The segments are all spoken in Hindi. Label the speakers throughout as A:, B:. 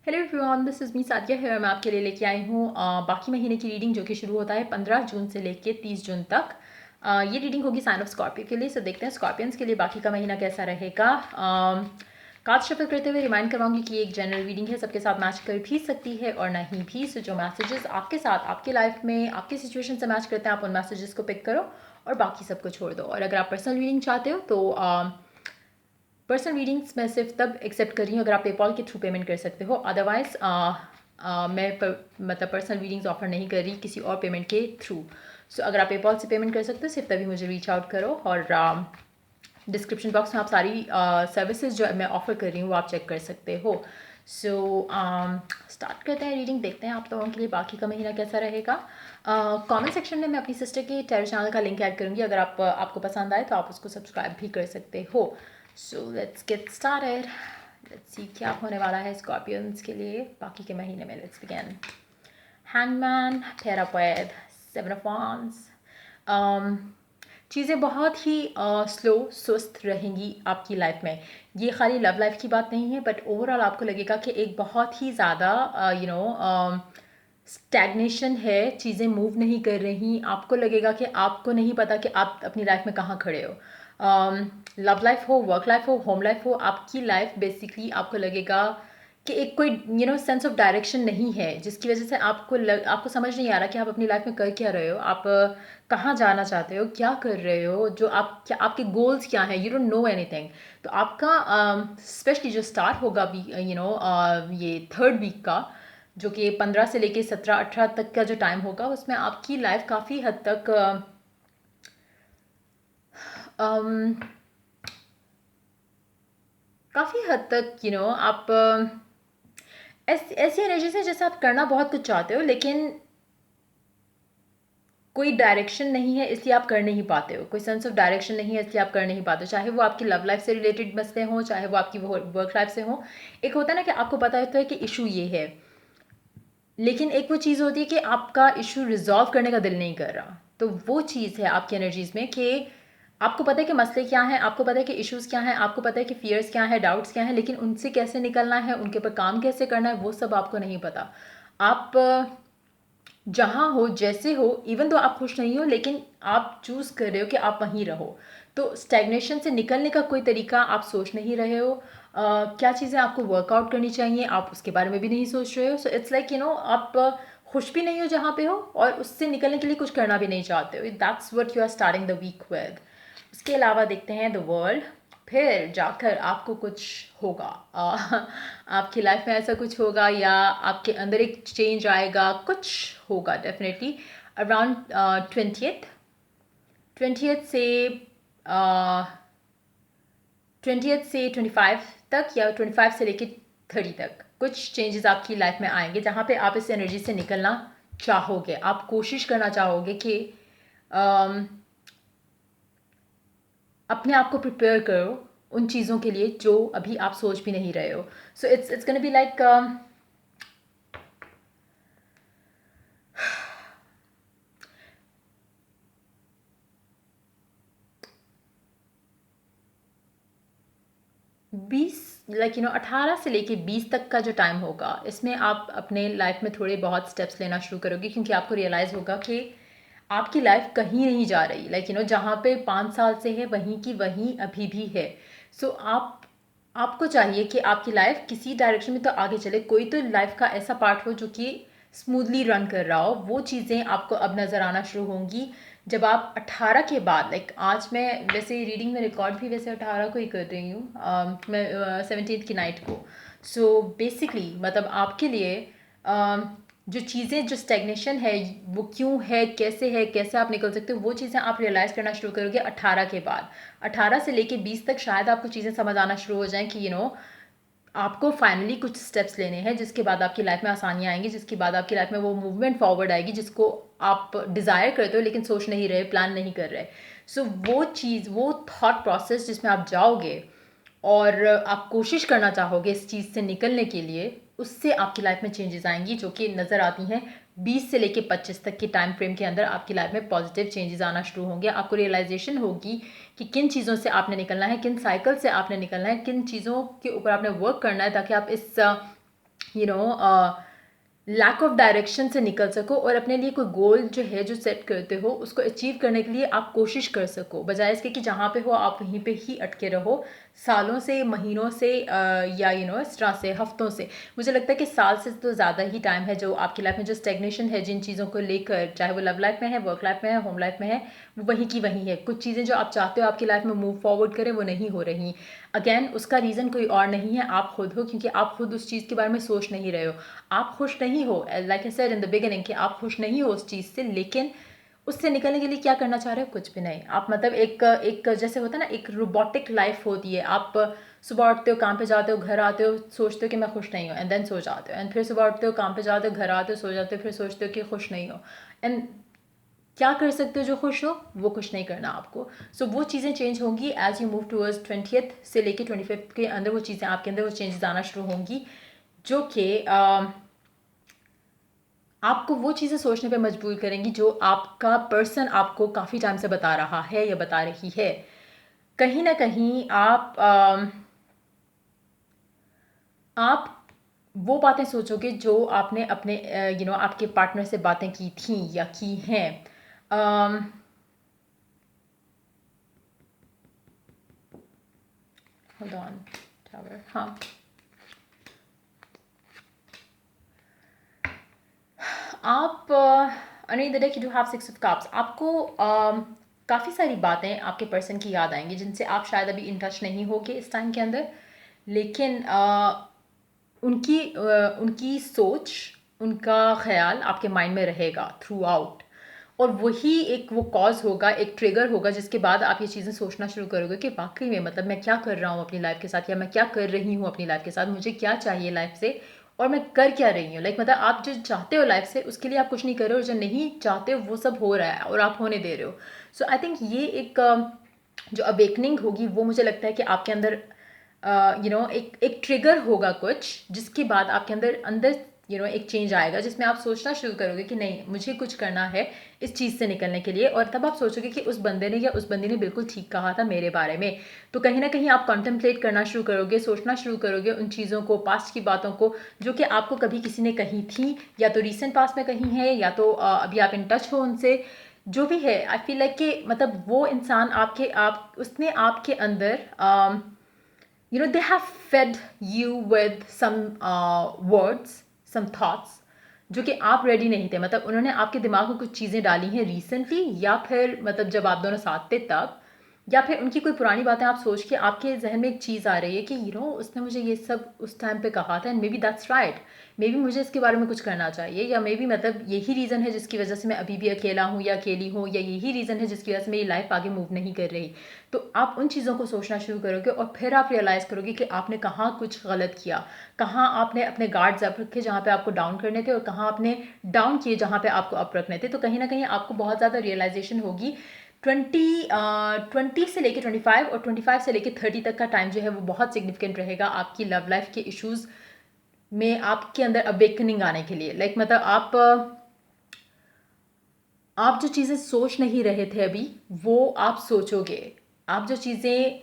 A: Hello everyone, this is me Sadia है और मैं आपके लिए लेके आई हूँ बाकी महीने की रीडिंग जो कि शुरू होता है 15 जून से लेके 30 जून तक। ये रीडिंग होगी साइन ऑफ स्कॉर्पियो के लिए। सो देखते हैं स्कॉर्पियंस के लिए बाकी का महीना कैसा रहेगा। कार्ड शफल करते हुए रिमाइंड करवाऊंगी कि एक जनरल रीडिंग है, सबके साथ मैच कर भी सकती है और नहीं भी। सो जो मैसेजेस आपके साथ आपकी लाइफ में आपकी सिचुएशन से मैच करते हैं, आप उन मैसेजेस को पिक करो और बाकी सबको छोड़ दो। और अगर आप पर्सनल रीडिंग चाहते हो तो पर्सनल रीडिंग्स मैं सिर्फ तब एक्सेप्ट कर रही हूँ अगर आप पेपॉल के थ्रू पेमेंट कर सकते हो। अदरवाइज मतलब पर्सनल रीडिंग्स ऑफर नहीं कर रही किसी और पेमेंट के थ्रू। सो अगर आप पेपॉल से पेमेंट कर सकते हो सिर्फ तभी मुझे रीच आउट करो। और डिस्क्रिप्शन बॉक्स में आप सारी सर्विसेज जो मैं ऑफ़र कर रही हूँ वो आप चेक कर सकते हो। सो स्टार्ट करते हैं रीडिंग, देखते हैं आप लोगों के लिए बाकी का महीना कैसा रहेगा। कमेंट सेक्शन में मैं अपनी सिस्टर के टेरो चैनल का लिंक ऐड करूँगी, अगर आपको पसंद आए तो आप उसको सब्सक्राइब भी कर सकते हो। So let's get started. Let's see क्या होने वाला है स्कॉर्पियंस के लिए बाकी के महीने में। Let's begin. Hangman, pair up with seven of wands. चीज़ें बहुत ही स्लो सुस्त रहेंगी आपकी लाइफ में। ये खाली लव लाइफ की बात नहीं है, बट ओवरऑल आपको लगेगा कि एक बहुत ही ज़्यादा स्टैग्नेशन है, चीज़ें मूव नहीं कर रही। आपको लगेगा कि आपको नहीं पता कि आप अपनी लाइफ में कहाँ खड़े हो। लव लाइफ हो, वर्क लाइफ हो, होम लाइफ हो, आपकी लाइफ बेसिकली आपको लगेगा कि एक कोई सेंस ऑफ डायरेक्शन नहीं है, जिसकी वजह से आपको समझ नहीं आ रहा कि आप अपनी लाइफ में कर क्या रहे हो, आप कहाँ जाना चाहते हो, क्या कर रहे हो, जो आपके गोल्स क्या हैं। You don't know anything. तो आपका स्पेशली जो स्टार्ट होगा भी ये थर्ड वीक का, जो कि 15 से लेके 17-18 तक का जो टाइम होगा, उसमें आपकी लाइफ काफ़ी हद तक काफ़ी हद तक आप ऐसी एनर्जी से जैसे आप करना बहुत कुछ चाहते हो, लेकिन कोई डायरेक्शन नहीं है इसलिए आप कर नहीं पाते हो। कोई सेंस ऑफ डायरेक्शन नहीं है इसलिए आप कर नहीं पाते हो, चाहे वो आपकी लव लाइफ से रिलेटेड मसले हों, चाहे वो आपकी वर्क लाइफ से हों। एक होता है ना कि आपको पता होता है कि इशू ये है, लेकिन एक वो चीज़ होती है कि आपका इशू रिजॉल्व करने का दिल नहीं कर रहा। तो वो चीज़ है आपकी एनर्जीज़ में कि आपको पता है कि मसले क्या हैं, आपको पता है कि इश्यूज़ क्या हैं, आपको पता है कि फियर्स क्या हैं, डाउट्स क्या हैं, लेकिन उनसे कैसे निकलना है, उनके ऊपर काम कैसे करना है, वो सब आपको नहीं पता। आप जहाँ हो, जैसे हो, इवन तो आप खुश नहीं हो, लेकिन आप चूज़ कर रहे हो कि आप वहीं रहो। तो स्टैग्नेशन से निकलने का कोई तरीका आप सोच नहीं रहे हो। क्या चीज़ें आपको वर्कआउट करनी चाहिए, आप उसके बारे में भी नहीं सोच रहे हो। सो इट्स लाइक आप खुश भी नहीं हो जहाँ पे हो, और उससे निकलने के लिए कुछ करना भी नहीं चाहते हो। That's what you are starting the week with. उसके अलावा देखते हैं द वर्ल्ड। फिर जाकर आपको कुछ होगा, आपकी लाइफ में ऐसा कुछ होगा, या आपके अंदर एक चेंज आएगा, कुछ होगा डेफिनेटली अराउंड 20th से 20th से 25 तक, या 25 से लेके 30 तक कुछ चेंजेस आपकी लाइफ में आएंगे, जहाँ पे आप इस एनर्जी से निकलना चाहोगे। आप कोशिश करना चाहोगे कि अपने आप को प्रिपेयर करो उन चीज़ों के लिए जो अभी आप सोच भी नहीं रहे हो। So it's gonna be like 18 से लेके 20 तक का जो टाइम होगा, इसमें आप अपने लाइफ में थोड़े बहुत स्टेप्स लेना शुरू करोगे, क्योंकि आपको रियलाइज़ होगा कि आपकी लाइफ कहीं नहीं जा रही। जहाँ पे 5 साल से है वहीं की वहीं अभी भी है। सो आपको चाहिए कि आपकी लाइफ किसी डायरेक्शन में तो आगे चले, कोई तो लाइफ का ऐसा पार्ट हो जो कि स्मूथली रन कर रहा हो। वो चीज़ें आपको अब नज़र आना शुरू होंगी जब आप 18 के बाद, आज मैं वैसे रीडिंग में रिकॉर्ड भी वैसे 18 को ही कर रही हूँ, मैं 17th की नाइट को। सो बेसिकली मतलब आपके लिए जो चीज़ें, जो स्टेग्नेशन है वो क्यों है, कैसे आप निकल सकते हो, वो चीज़ें आप रियलाइज़ करना शुरू करोगे 18 के बाद। 18 से लेके 20 तक शायद आपको चीज़ें समझ आना शुरू हो जाएं कि आपको फाइनली कुछ स्टेप्स लेने हैं, जिसके बाद आपकी लाइफ में आसानियाँ आएंगी, जिसके बाद आपकी लाइफ में वो मूवमेंट फॉरवर्ड आएगी जिसको आप डिज़ायर करते हो लेकिन सोच नहीं रहे, प्लान नहीं कर रहे। सो वो चीज़, वो थॉट प्रोसेस जिसमें आप जाओगे और आप कोशिश करना चाहोगे इस चीज़ से निकलने के लिए, उससे आपकी लाइफ में चेंजेस आएंगी, जो कि नज़र आती हैं 20 से लेके 25 तक के टाइम फ्रेम के अंदर। आपकी लाइफ में पॉजिटिव चेंजेस आना शुरू होंगे। आपको रियलाइजेशन होगी कि किन चीज़ों से आपने निकलना है, किन साइकिल से आपने निकलना है, किन चीज़ों के ऊपर आपने वर्क करना है, ताकि आप इस you know lack of direction से निकल सको और अपने लिए कोई गोल जो है जो सेट करते हो उसको अचीव करने के लिए आप कोशिश कर सको, बजाय इसके कि जहाँ पे हो आप वहीं पे ही अटके रहो सालों से, महीनों से, या इस तरह से हफ्तों से। मुझे लगता है कि साल से तो ज़्यादा ही टाइम है जो आपकी लाइफ में जो स्टेगनेशन है जिन चीज़ों को लेकर, चाहे वो लव लाइफ में है, वर्क लाइफ में है, होम लाइफ में है, वो वहीं की वहीं है। कुछ चीज़ें जो आप चाहते हो आपकी लाइफ में मूव फॉरवर्ड करें वो नहीं हो रही। अगेन उसका रीज़न कोई और नहीं है, आप खुद हो, क्योंकि आप खुद उस चीज़ के बारे में सोच नहीं रहे हो। आप खुश नहीं हो, like I said in the beginning, कि आप खुश नहीं हो उस चीज़ से, लेकिन उससे निकलने के लिए क्या करना चाह रहे हो? कुछ भी नहीं। आप मतलब एक एक जैसे होता है ना, एक रोबोटिक लाइफ होती है। आप सुबह उठते हो, काम पे जाते हो, घर आते हो, सोचते हो कि मैं खुश नहीं हूँ, एंड देन सो जाते हो, एंड फिर सुबह उठते हो, काम पे जाते हो, घर आते हो, सो जाते हो, फिर सोचते हो कि खुश नहीं हो। एंड क्या कर सकते हो जो खुश हो? वो कुछ नहीं करना आपको। सो वो चीज़ें चेंज होंगी as you move towards 20th से लेके 25th के अंदर। वो चीज़ें आपके अंदर वो चेंजेस आना शुरू होंगी जो कि आपको वो चीज़ें सोचने पे मजबूर करेंगी जो आपका पर्सन आपको काफ़ी टाइम से बता रहा है या बता रही है। कहीं ना कहीं आप वो बातें सोचोगे जो आपने अपने आपके पार्टनर से बातें की थी या की हैं। होल्ड ऑन टावर, हाँ। आप अनी the day you have 6 of cups, आपको काफ़ी सारी बातें आपके पर्सन की याद आएंगी जिनसे आप शायद अभी इन टच नहीं होगे इस टाइम के अंदर, लेकिन उनकी सोच, उनका ख्याल आपके माइंड में रहेगा थ्रू आउट। और वही एक वो कॉज होगा, एक ट्रिगर होगा जिसके बाद आप ये चीज़ें सोचना शुरू करोगे कि वाकई में मतलब मैं क्या कर रहा हूँ अपनी लाइफ के साथ, या मैं क्या कर रही हूँ अपनी लाइफ के साथ, मुझे क्या चाहिए लाइफ से और मैं कर क्या रही हूँ। लाइक मतलब आप जो चाहते हो लाइफ से उसके लिए आप कुछ नहीं कर रहे हो, और जो नहीं चाहते हो वो सब हो रहा है और आप होने दे रहे हो। सो आई थिंक ये एक जो अवेकनिंग होगी वो मुझे लगता है कि आपके अंदर एक एक ट्रिगर होगा कुछ, जिसके बाद आपके अंदर अंदर एक चेंज आएगा जिसमें आप सोचना शुरू करोगे कि नहीं मुझे कुछ करना है इस चीज़ से निकलने के लिए। और तब आप सोचोगे कि उस बंदे ने या उस बंदी ने बिल्कुल ठीक कहा था मेरे बारे में। तो कहीं ना कहीं आप कॉन्टेम्पलेट करना शुरू करोगे, सोचना शुरू करोगे उन चीज़ों को, पास्ट की बातों को जो कि आपको कभी किसी ने कही थी, या तो रिसेंट पास्ट में कही है, या तो अभी आप इन टच हो उनसे, जो भी है। आई फील लाइक कि मतलब वो इंसान आप उसने आपके अंदर they have fed you with some words, some thoughts जो कि आप रेडी नहीं थे। मतलब उन्होंने आपके दिमाग में कुछ चीज़ें डाली हैं रिसेंटली, या फिर मतलब जब आप दोनों साथ थे तब, या फिर उनकी कोई पुरानी बातें आप सोच के आपके जहन में एक चीज़ आ रही है कि उसने मुझे ये सब उस टाइम पे कहा था, and may be that's right, may be मुझे इसके बारे में कुछ करना चाहिए, या मे बी मतलब यही रीज़न है जिसकी वजह से मैं अभी भी अकेला हूँ या अकेली हूँ, या यही रीज़न है जिसकी वजह से मेरी लाइफ आगे मूव नहीं कर रही। तो आप उन चीज़ों को सोचना शुरू करोगे और फिर आप रियलाइज़ करोगे कि आपने कहाँ कुछ गलत किया, कहाँ आपने अपने गार्ड्स अप रखे जहाँ पे आपको डाउन करने थे, और कहाँ आपने डाउन किए जहाँ पे आपको अप रखने थे। तो कहीं ना कहीं आपको बहुत ज़्यादा रियलाइजेशन होगी। 20 से लेके 25 और 25 से लेके 30 तक का टाइम जो है वो बहुत सिग्निफिकेंट रहेगा आपकी लव लाइफ के इश्यूज़ में आपके अंदर अवेकनिंग आने के लिए। लाइक मतलब आप जो चीज़ें सोच नहीं रहे थे अभी वो आप सोचोगे। आप जो चीज़ें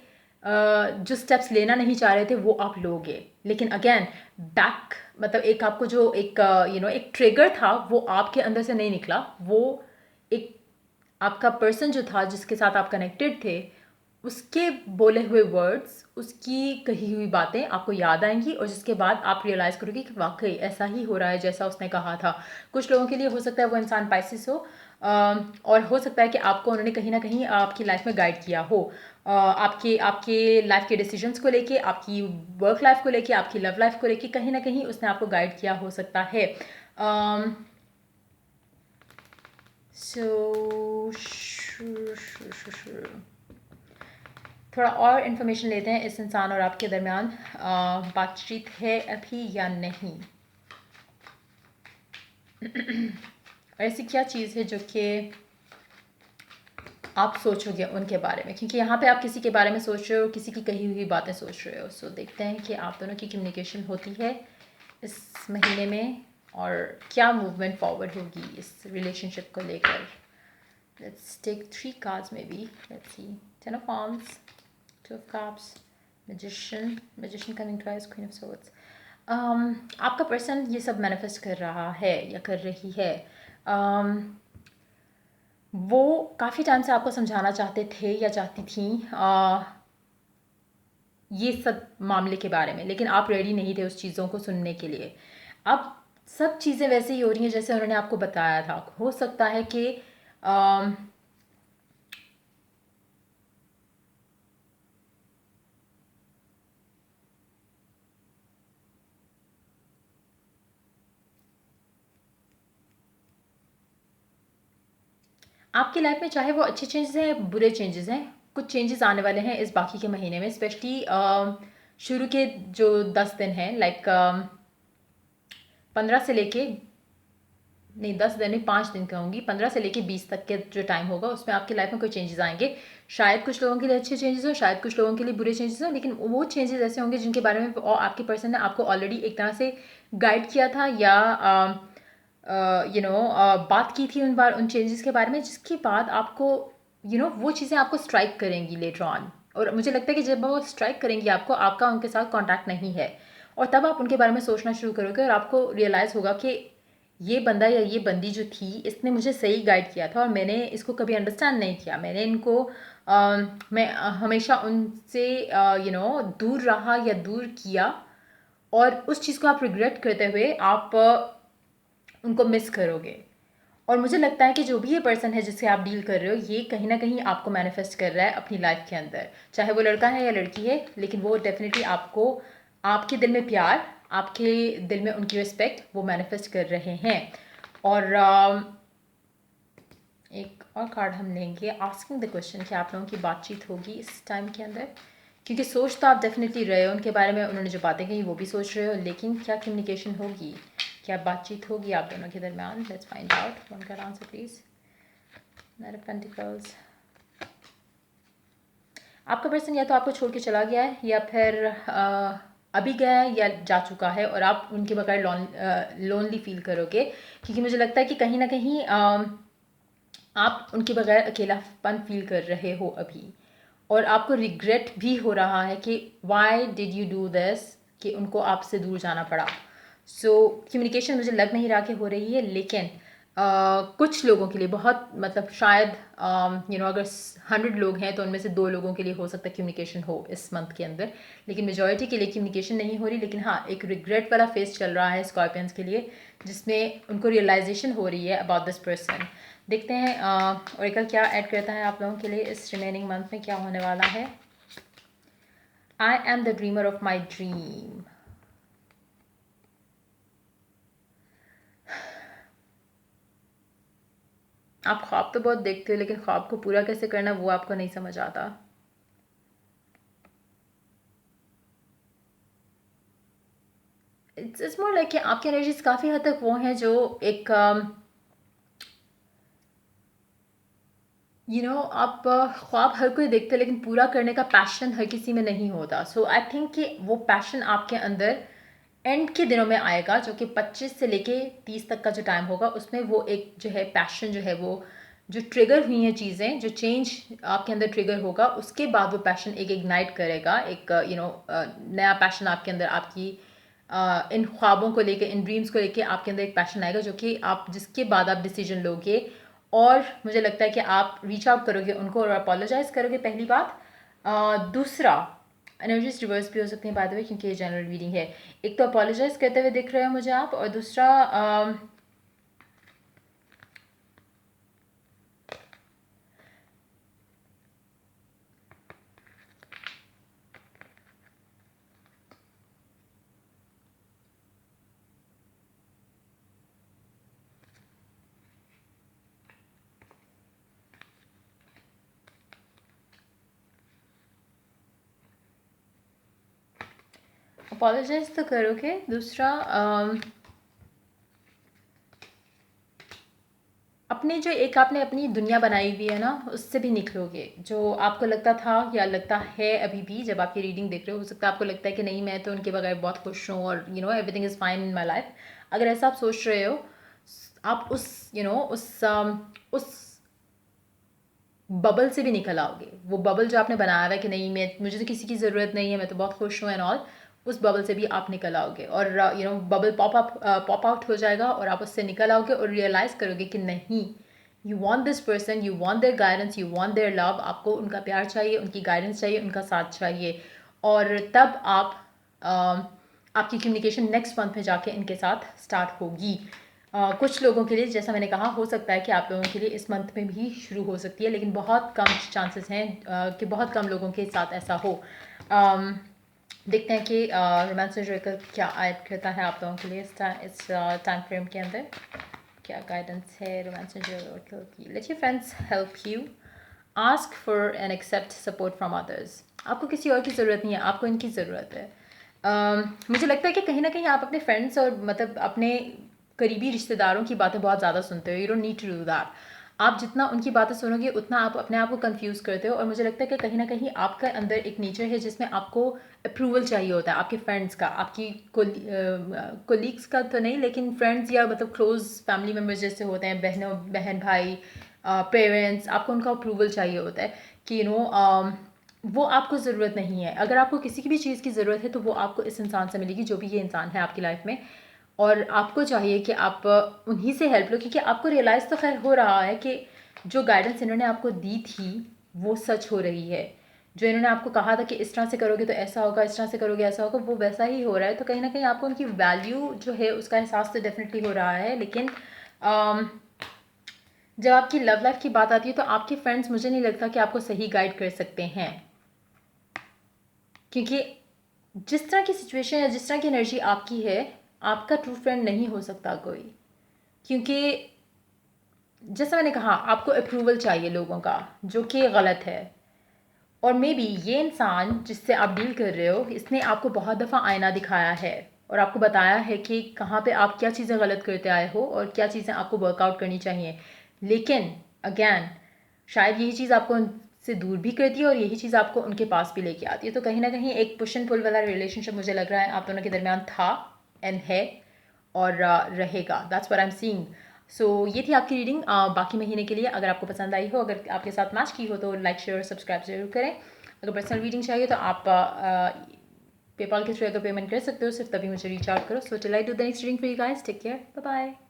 A: जो स्टेप्स लेना नहीं चाह रहे थे वो आप लोगे। लेकिन अगेन बैक मतलब एक आपको जो एक एक ट्रिगर था वो आपके अंदर से नहीं निकला, वो एक आपका पर्सन जो था जिसके साथ आप कनेक्टेड थे उसके बोले हुए वर्ड्स, उसकी कही हुई बातें आपको याद आएंगी, और जिसके बाद आप रियलाइज़ करोगे कि वाकई ऐसा ही हो रहा है जैसा उसने कहा था। कुछ लोगों के लिए हो सकता है वो इंसान पाइसेस हो, और हो सकता है कि आपको उन्होंने कहीं ना कहीं आपकी लाइफ में गाइड किया हो, आपके आपके लाइफ के डिसीजंस को लेके, आपकी वर्क लाइफ को लेके, आपकी लव लाइफ को लेके कहीं ना कहीं उसने आपको गाइड किया हो सकता है। सो थोड़ा और इन्फॉर्मेशन लेते हैं इस इंसान और आपके दरमियान बातचीत है अभी या नहीं। ऐसी क्या चीज़ है जो कि आप सोचोगे उनके बारे में, क्योंकि यहाँ पे आप किसी के बारे में सोच रहे हो, किसी की कही हुई बातें सोच रहे हो। सो देखते हैं कि आप दोनों की कम्युनिकेशन होती है इस महीने में, और क्या मूवमेंट फॉरवर्ड होगी इस रिलेशनशिप को लेकर। Let's take 3 cards maybe. Let's see. 10 of Wands, 2 of Cups, Magician coming twice, Queen of Swords. आपका पर्सन ये सब मैनिफेस्ट कर रहा है या कर रही है। um, वो काफ़ी टाइम से आपको समझाना चाहते थे या चाहती थी ये सब मामले के बारे में, लेकिन आप रेडी नहीं थे उस चीज़ों को सुनने के लिए। अब सब चीज़ें वैसे ही हो रही हैं जैसे उन्होंने आपको बताया था। हो सकता है कि अम, आपकी लाइफ में चाहे वो अच्छे चेंजेस हैं या बुरे चेंजेस हैं, कुछ चेंजेस आने वाले हैं इस बाकी के महीने में, स्पेशली शुरू के जो 10 दिन हैं, लाइक 15 से लेके, नहीं 10 दिन नहीं 5 दिन कहूँगी, 15 से लेके 20 तक के जो टाइम होगा उसमें आपकी लाइफ में कोई चेंजेस आएंगे। शायद कुछ लोगों के लिए अच्छे चेंजेस हो, शायद कुछ लोगों के लिए बुरे चेंजेस हो, लेकिन वो चेंजेस ऐसे होंगे जिनके बारे में आपके पर्सन ने आपको ऑलरेडी एक तरह से गाइड किया था या बात की थी उन चेंजेस के बारे में, जिसके बाद आपको वो चीज़ें आपको स्ट्राइक करेंगी लेटर ऑन। और मुझे लगता है कि जब वो स्ट्राइक करेंगी आपको, आपका उनके साथ कॉन्टैक्ट नहीं है, और तब आप उनके बारे में सोचना शुरू करोगे और आपको रियलाइज़ होगा कि ये बंदा या ये बंदी जो थी इसने मुझे सही गाइड किया था और मैंने इसको कभी अंडरस्टैंड नहीं किया। मैंने इनको मैं हमेशा उनसे दूर रहा या दूर किया, और उस चीज़ को आप रिग्रेट करते हुए आप उनको मिस करोगे। और मुझे लगता है कि जो भी ये पर्सन है जिससे आप डील कर रहे हो, ये कहीं ना कहीं आपको मैनिफेस्ट कर रहा है अपनी लाइफ के अंदर, चाहे वो लड़का है या लड़की है, लेकिन वो डेफिनेटली आपको, आपके दिल में प्यार, आपके दिल में उनकी रिस्पेक्ट वो मैनिफेस्ट कर रहे हैं। और एक और कार्ड हम लेंगे, आस्किंग द क्वेश्चन कि आप लोगों की बातचीत होगी इस टाइम के अंदर, क्योंकि सोच तो आप डेफिनेटली रहे हो उनके बारे में, उन्होंने जो बातें कही वो भी सोच रहे हो, लेकिन क्या कम्युनिकेशन होगी, क्या बातचीत होगी आप दोनों के दरमियान? Let's find out. वन का answer please. Night of pentacles. आपका पर्सन या तो आपको छोड़ के चला गया है या फिर अभी गया है या जा चुका है, और आप उनके बगैर लोनली फील करोगे, क्योंकि मुझे लगता है कि कहीं ना कहीं आप उनके बगैर अकेलापन फील कर रहे हो अभी, और आपको रिग्रेट भी हो रहा है कि why did you do this, कि उनको आपसे दूर जाना पड़ा। सो कम्युनिकेशन मुझे लग नहीं रहा कि हो रही है, लेकिन कुछ लोगों के लिए बहुत, मतलब शायद अगर 100 लोग हैं तो उनमें से 2 लोगों के लिए हो सकता है कम्युनिकेशन हो इस मंथ के अंदर, लेकिन मेजॉरिटी के लिए कम्युनिकेशन नहीं हो रही। लेकिन हाँ, एक रिग्रेट वाला फेज चल रहा है स्कॉर्पियंस के लिए, जिसमें उनको रियलाइजेशन हो रही है अबाउट दिस पर्सन। देखते हैं ओरेकल क्या ऐड करता है आप लोगों के लिए इस रिमेनिंग मंथ में क्या होने वाला है। I am the dreamer of my dream. आप ख्वाब तो बहुत देखते हो, लेकिन ख्वाब को पूरा कैसे करना वो आपको नहीं समझ आता। इट्स मोर लाइक कि आपकी एनर्जीज काफ़ी हद तक वो हैं जो एक आप ख्वाब हर कोई देखते हैं, लेकिन पूरा करने का पैशन हर किसी में नहीं होता। सो आई थिंक कि वो पैशन आपके अंदर एंड के दिनों में आएगा, जो कि 25 से लेके 30 तक का जो टाइम होगा, उसमें वो एक जो है पैशन जो है, वो जो ट्रिगर हुई हैं चीज़ें, जो चेंज आपके अंदर ट्रिगर होगा, उसके बाद वो पैशन एक इग्नाइट करेगा, एक नया पैशन आपके अंदर, आपकी इन ख्वाबों को लेके, इन ड्रीम्स को लेके आपके अंदर एक पैशन आएगा, जो कि आप, जिसके बाद आप डिसीजन लोगे, और मुझे लगता है कि आप रीच आउट करोगे उनको और अपोलोजाइज करोगे, पहली बात। दूसरा, एनर्जीज रिवर्स भी हो सकती हैं बाय द वे, क्योंकि ये जनरल रीडिंग है। एक तो अपोलोजाइज करते हुए दिख रहे हो मुझे आप, और दूसरा अपोलोजाइज तो करोगे, दूसरा अपनी जो एक आपने अपनी दुनिया बनाई हुई है ना, उससे भी निकलोगे। जो आपको लगता था या लगता है अभी भी, जब आप ये रीडिंग देख रहे हो सकता है आपको लगता है कि नहीं, मैं तो उनके बगैर बहुत खुश हूँ और everything is fine in my life. अगर ऐसा आप सोच रहे हो, आप उस बबल से भी निकल आओगे। वो बबल जो आपने बनाया हुआ है कि नहीं, मैं, मुझे तो किसी की ज़रूरत नहीं है, मैं तो बहुत खुश हूँ एंड ऑल, उस बबल से भी आप निकल आओगे और बबल पॉप आउट हो जाएगा और आप उससे निकल आओगे और रियलाइज़ करोगे कि नहीं, you want this person, you want there guidance, you want their love, आपको उनका प्यार चाहिए, उनकी गाइडेंस चाहिए, उनका साथ चाहिए। और तब आपकी कम्युनिकेशन नेक्स्ट मंथ में जाके इनके साथ स्टार्ट होगी। कुछ लोगों के लिए, जैसा मैंने कहा, हो सकता है कि आप लोगों के लिए इस मंथ में भी शुरू हो सकती है, लेकिन बहुत कम चांसेस हैं कि बहुत कम लोगों के साथ ऐसा हो। देखते हैं कि रोमांस का क्या ऐड करता है आप लोगों के लिए इस टाइम फ्रेम के अंदर, क्या गाइडेंस है रोमांस की। Let your friends help you. Ask for and accept support from others. आपको किसी और की ज़रूरत नहीं है, आपको इनकी ज़रूरत है। मुझे लगता है कि कहीं ना कहीं आप अपने फ्रेंड्स और मतलब अपने करीबी रिश्तेदारों की बातें बहुत ज़्यादा सुनते हो। You don't need to do that. आप जितना उनकी बातें सुनोगे उतना आप अपने आप को कंफ्यूज करते हो। और मुझे लगता है कि कहीं ना कहीं आपका अंदर एक नेचर है जिसमें आपको अप्रूवल चाहिए होता है, आपके फ्रेंड्स का, आपकी कोलीग्स का तो नहीं, लेकिन फ्रेंड्स या मतलब क्लोज फैमिली मेम्बर्स जैसे होते हैं, बहन भाई, पेरेंट्स, आपको उनका अप्रूवल चाहिए होता है कि वो आपको ज़रूरत नहीं है। अगर आपको किसी की भी चीज़ की ज़रूरत है तो वो आपको इस इंसान से मिलेगी, जो भी ये इंसान है आपकी लाइफ में। और आपको चाहिए कि आप उन्हीं से हेल्प लो, क्योंकि आपको रियलाइज़ तो खैर हो रहा है कि जो गाइडेंस इन्होंने आपको दी थी वो सच हो रही है। जो इन्होंने आपको कहा था कि इस तरह से करोगे तो ऐसा होगा, इस तरह से करोगे ऐसा होगा, वो वैसा ही हो रहा है। तो कहीं ना कहीं आपको उनकी वैल्यू जो है उसका एहसास तो डेफिनेटली हो रहा है। लेकिन जब आपकी लव लाइफ की बात आती है तो आपके फ्रेंड्स, मुझे नहीं लगता कि आपको सही गाइड कर सकते हैं, क्योंकि जिस तरह की सिचुएशन या जिस तरह की एनर्जी आपकी है, आपका ट्रू फ्रेंड नहीं हो सकता कोई। क्योंकि जैसा मैंने कहा, आपको अप्रूवल चाहिए लोगों का, जो कि गलत है। और मे बी ये इंसान जिससे आप डील कर रहे हो, इसने आपको बहुत दफ़ा आईना दिखाया है और आपको बताया है कि कहाँ पे आप क्या चीज़ें गलत करते आए हो और क्या चीज़ें आपको वर्कआउट करनी चाहिए। लेकिन अगैन, शायद यही चीज़ आपको उनसे दूर भी करती है और यही चीज़ आपको उनके पास भी लेके आती है। तो कहीं ना कहीं एक पुश एंड पुल वाला रिलेशनशिप मुझे लग रहा है आप दोनों के दरमियान था एंड है और रहेगा। That's what I am seeing. So ये थी आपकी रीडिंग बाकी महीने के लिए। अगर आपको पसंद आई हो, अगर आपके साथ मैच की हो, तो लाइक शेयर और सब्सक्राइब जरूर करें। अगर पर्सनल रीडिंग चाहिए तो आप पेपाल के थ्रू अगर पेमेंट कर सकते हो, सिर्फ तभी मुझे रीच आउट करो। So till I do the next reading for you guys, take care, bye bye.